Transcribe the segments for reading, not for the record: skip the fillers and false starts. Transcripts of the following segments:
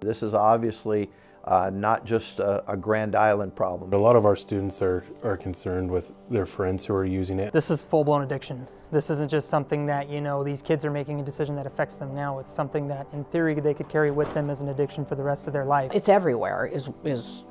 This is obviously not just a Grand Island problem. A lot of our students are concerned with their friends who are using it. This is full-blown addiction. This isn't just something that, these kids are making a decision that affects them now. It's something that, in theory, they could carry with them as an addiction for the rest of their life. It's everywhere is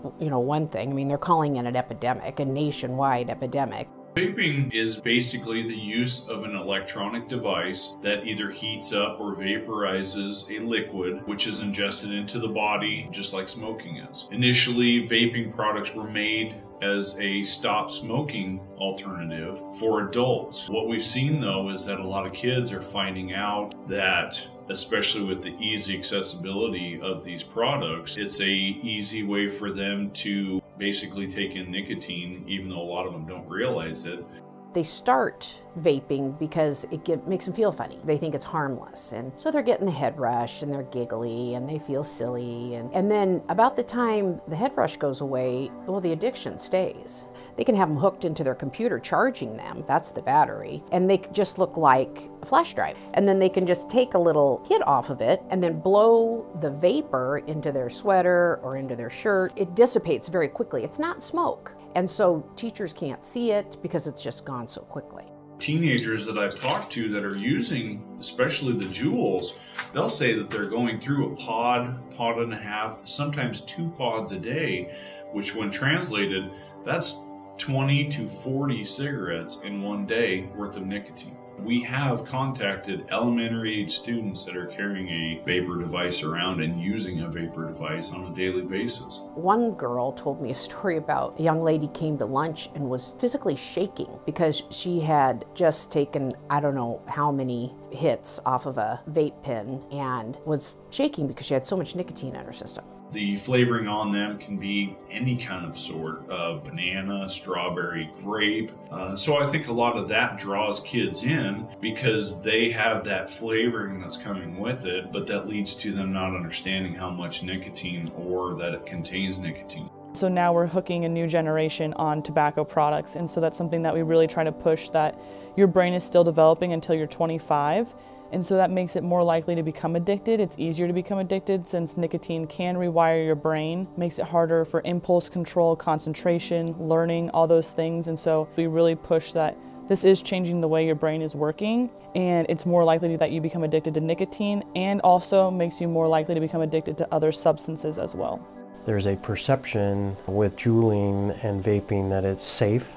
one thing. I mean, they're calling it an epidemic, a nationwide epidemic. Vaping is basically the use of an electronic device that either heats up or vaporizes a liquid which is ingested into the body just like smoking is. Initially, vaping products were made as a stop smoking alternative for adults. What we've seen though is that a lot of kids are finding out that, especially with the easy accessibility of these products, it's a easy way for them to basically take in nicotine, even though a lot of them don't realize it. They start vaping because it makes them feel funny. They think it's harmless, and so they're getting the head rush and they're giggly and they feel silly, and then about the time the head rush goes away, well, the addiction stays. They can have them hooked into their computer charging them, that's the battery, and they just look like a flash drive. And then they can just take a little hit off of it and then blow the vapor into their sweater or into their shirt. It dissipates very quickly. It's not smoke. And so teachers can't see it because it's just gone so quickly. Teenagers that I've talked to that are using, especially the Juuls, they'll say that they're going through a pod and a half, sometimes 2 pods a day, which when translated, that's 20 to 40 cigarettes in one day worth of nicotine. We have contacted elementary age students that are carrying a vapor device around and using a vapor device on a daily basis. One girl told me a story about a young lady came to lunch and was physically shaking because she had just taken, I don't know how many hits off of a vape pen and was shaking because she had so much nicotine in her system. The flavoring on them can be any kind of sort of banana, strawberry, grape. So I think a lot of that draws kids in because they have that flavoring that's coming with it, but that leads to them not understanding how much nicotine or that it contains nicotine. So now we're hooking a new generation on tobacco products, and so that's something that we really try to push, that your brain is still developing until you're 25. And so that makes it more likely to become addicted. It's easier to become addicted since nicotine can rewire your brain, makes it harder for impulse control, concentration, learning, all those things. And so we really push that this is changing the way your brain is working, and it's more likely that you become addicted to nicotine, and also makes you more likely to become addicted to other substances as well. There's a perception with juuling and vaping that it's safe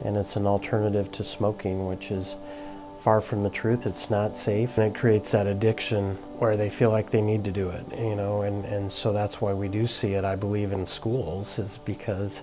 and it's an alternative to smoking, which is far from the truth. It's not safe, and it creates that addiction where they feel like they need to do it, and so that's why we do see it, I believe, in schools, is because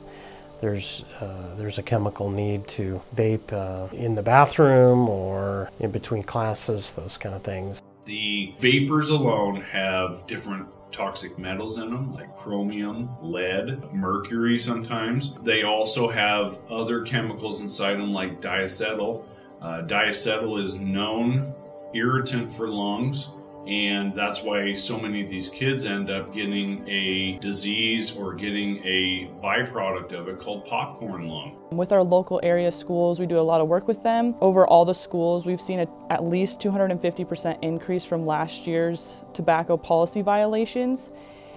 there's a chemical need to vape in the bathroom or in between classes, those kind of things. The vapors alone have different toxic metals in them, like chromium, lead, mercury sometimes. They also have other chemicals inside them, like diacetyl. Diacetyl is known irritant for lungs, and that's why so many of these kids end up getting a disease or getting a byproduct of it called popcorn lung. With our local area schools, we do a lot of work with them. Over all the schools, we've seen at least 250% increase from last year's tobacco policy violations.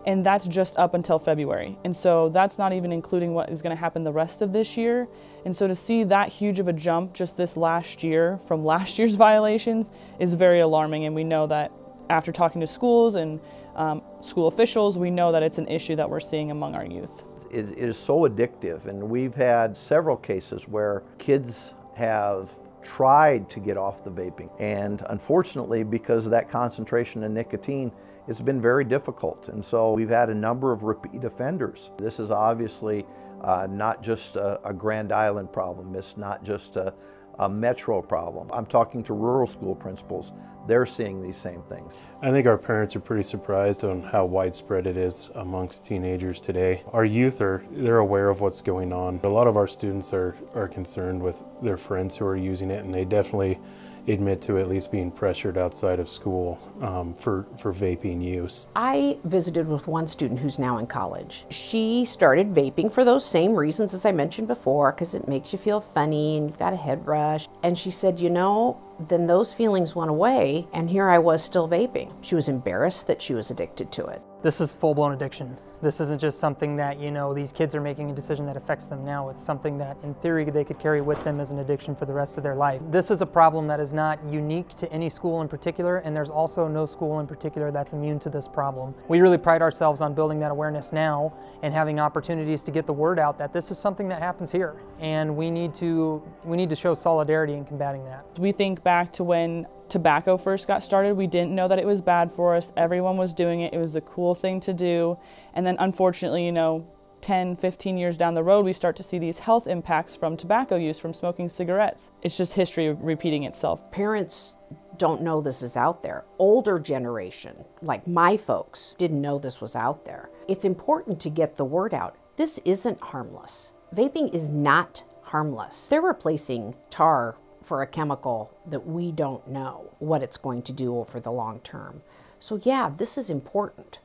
And that's just up until February. And so that's not even including what is going to happen the rest of this year. And so to see that huge of a jump just this last year from last year's violations is very alarming. And we know that after talking to schools and school officials, we know that it's an issue that we're seeing among our youth. It is so addictive, and we've had several cases where kids have tried to get off the vaping, and unfortunately, because of that concentration of nicotine, it's been very difficult. And so we've had a number of repeat offenders. This is obviously not just a Grand Island problem. It's not just a metro problem. I'm talking to rural school principals. They're seeing these same things. I think our parents are pretty surprised on how widespread it is amongst teenagers today. Our youth they're aware of what's going on. A lot of our students are concerned with their friends who are using it, and they definitely admit to at least being pressured outside of school for vaping use. I visited with one student who's now in college. She started vaping for those same reasons as I mentioned before, because it makes you feel funny and you've got a head rush. And she said, then those feelings went away, and here I was still vaping. She was embarrassed that she was addicted to it. This is full-blown addiction. This isn't just something that, these kids are making a decision that affects them now. It's something that, in theory, they could carry with them as an addiction for the rest of their life. This is a problem that is not unique to any school in particular, and there's also no school in particular that's immune to this problem. We really pride ourselves on building that awareness now and having opportunities to get the word out that this is something that happens here, and we need to show solidarity in combating that. We think back to when tobacco first got started. We didn't know that it was bad for us. Everyone was doing it. It was a cool thing to do. And then unfortunately, 10, 15 years down the road, we start to see these health impacts from tobacco use, from smoking cigarettes. It's just history repeating itself. Parents don't know this is out there. Older generation, like my folks, didn't know this was out there. It's important to get the word out. This isn't harmless. Vaping is not harmless. They're replacing tar for a chemical that we don't know what it's going to do over the long term. So yeah, this is important.